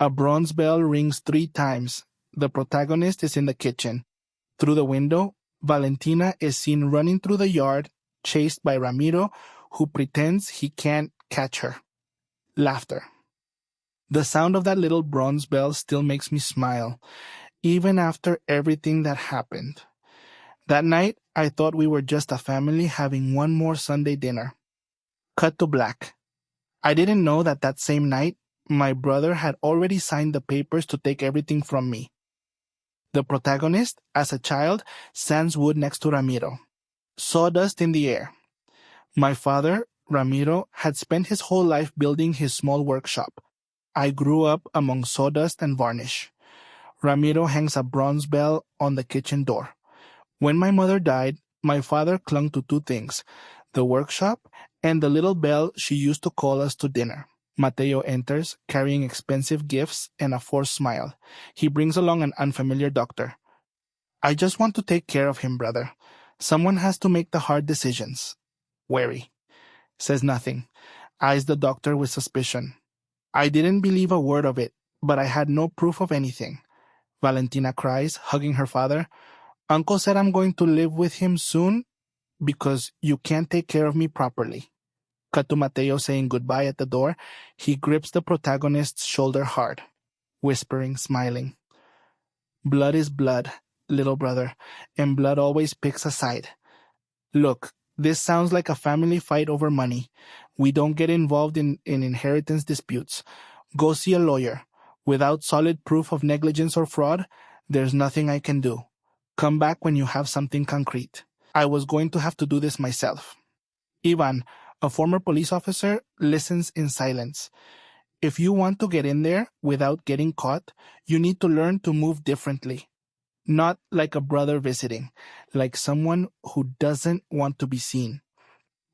A bronze bell rings 3 times. The protagonist is in the kitchen. Through the window, Valentina is seen running through the yard, chased by Ramiro, who pretends he can't catch her. Laughter. The sound of that little bronze bell still makes me smile, even after everything that happened. That night, I thought we were just a family having one more Sunday dinner. Cut to black. I didn't know that same night, my brother had already signed the papers to take everything from me. The protagonist, as a child, sands wood next to Ramiro. Sawdust in the air. My father, Ramiro, had spent his whole life building his small workshop. I grew up among sawdust and varnish. Ramiro hangs a bronze bell on the kitchen door. When my mother died, my father clung to 2 things, the workshop and the little bell she used to call us to dinner. Mateo enters, carrying expensive gifts and a forced smile. He brings along an unfamiliar doctor. I just want to take care of him, brother. Someone has to make the hard decisions. Wary. Says nothing. Eyes the doctor with suspicion. I didn't believe a word of it, but I had no proof of anything. Valentina cries, hugging her father. Uncle said I'm going to live with him soon because you can't take care of me properly. Cut to Mateo saying goodbye at the door. He grips the protagonist's shoulder hard, whispering, smiling. Blood is blood, little brother, and blood always picks a side. Look, this sounds like a family fight over money. We don't get involved in inheritance disputes. Go see a lawyer. Without solid proof of negligence or fraud, there's nothing I can do. Come back when you have something concrete. I was going to have to do this myself. Ivan, a former police officer, listens in silence. If you want to get in there without getting caught, you need to learn to move differently. Not like a brother visiting, like someone who doesn't want to be seen.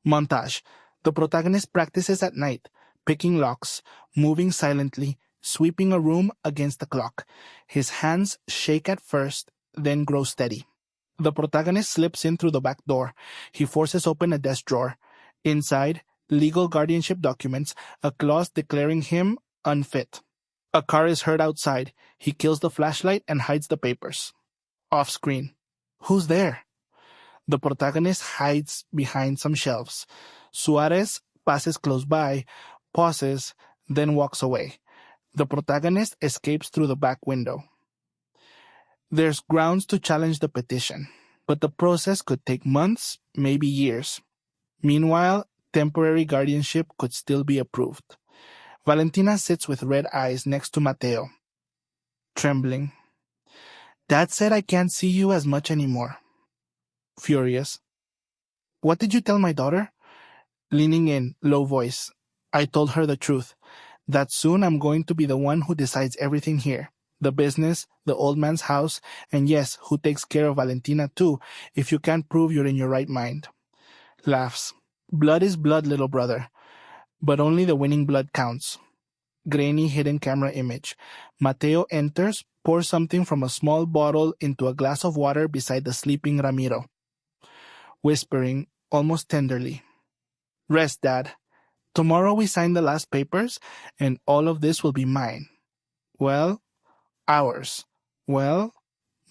Montage. The protagonist practices at night, picking locks, moving silently, sweeping a room against the clock. His hands shake at first, then grow steady. The protagonist slips in through the back door. He forces open a desk drawer. Inside, legal guardianship documents, a clause declaring him unfit. A car is heard outside. He kills the flashlight and hides the papers. Off screen. Who's there? The protagonist hides behind some shelves. Suarez passes close by, pauses, then walks away. The protagonist escapes through the back window. There's grounds to challenge the petition, but the process could take months, maybe years. Meanwhile, temporary guardianship could still be approved. Valentina sits with red eyes next to Mateo, trembling. Dad said I can't see you as much anymore. Furious. What did you tell my daughter? Leaning in, low voice. I told her the truth, that soon I'm going to be the one who decides everything here. The business, the old man's house, and yes, who takes care of Valentina too, if you can't prove you're in your right mind. Laughs. Blood is blood, little brother. But only the winning blood counts. Grainy hidden camera image. Mateo enters, pours something from a small bottle into a glass of water beside the sleeping Ramiro. Whispering, almost tenderly. Rest, Dad. Tomorrow we sign the last papers, and all of this will be mine. Well, ours. Well,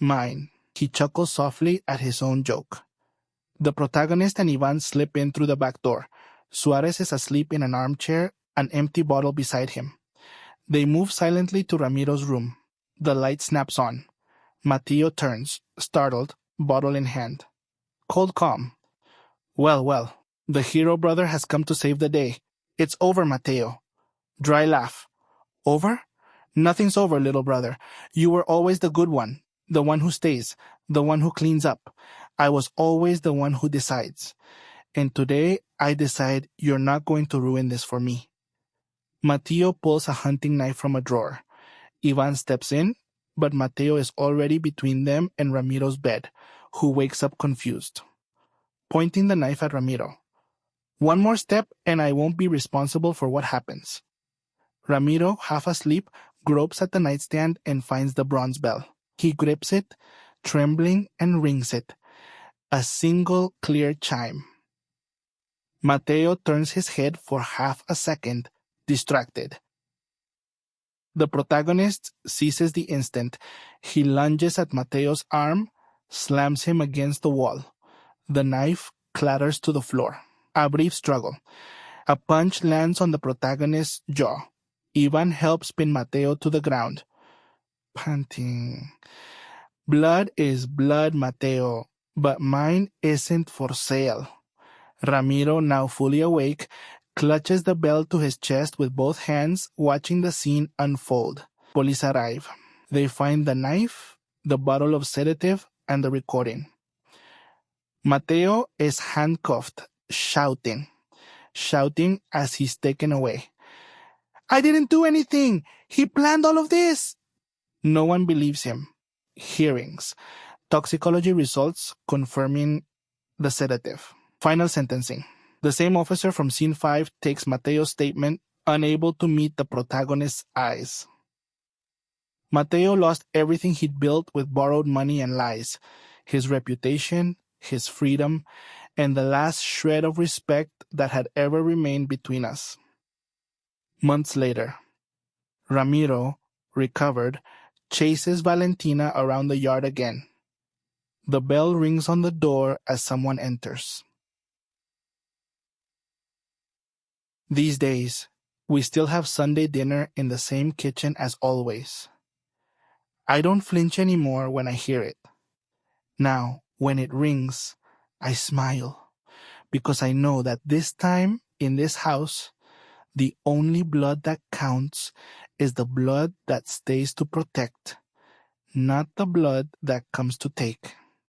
mine. He chuckles softly at his own joke. The protagonist and Ivan slip in through the back door. Suarez is asleep in an armchair, an empty bottle beside him. They move silently to Ramiro's room. The light snaps on. Mateo turns, startled, bottle in hand. Cold calm. Well, well, the hero brother has come to save the day. It's over, Mateo. Dry laugh. Over? Nothing's over, little brother. You were always the good one, the one who stays, the one who cleans up. I was always the one who decides. And today, I decide you're not going to ruin this for me. Mateo pulls a hunting knife from a drawer. Ivan steps in, but Mateo is already between them and Ramiro's bed, who wakes up confused. Pointing the knife at Ramiro. One more step and I won't be responsible for what happens. Ramiro, half asleep, gropes at the nightstand and finds the bronze bell. He grips it, trembling, and rings it. A single clear chime. Mateo turns his head for half a second, distracted. The protagonist seizes the instant. He lunges at Mateo's arm, slams him against the wall. The knife clatters to the floor. A brief struggle. A punch lands on the protagonist's jaw. Ivan helps pin Mateo to the ground. Panting. Blood is blood, Mateo, but mine isn't for sale. Ramiro, now fully awake, clutches the bell to his chest with both hands, watching the scene unfold. Police arrive. They find the knife, the bottle of sedative, and the recording. Mateo is handcuffed, shouting as he's taken away. I didn't do anything! He planned all of this! No one believes him. Hearings. Toxicology results confirming the sedative. Final sentencing. The same officer from scene 5 takes Mateo's statement, unable to meet the protagonist's eyes. Mateo lost everything he'd built with borrowed money and lies. His reputation, his freedom, and the last shred of respect that had ever remained between us. Months later, Ramiro, recovered, chases Valentina around the yard again. The bell rings on the door as someone enters. These days, we still have Sunday dinner in the same kitchen as always. I don't flinch anymore when I hear it. Now, when it rings, I smile, because I know that this time, in this house, the only blood that counts is the blood that stays to protect, not the blood that comes to take.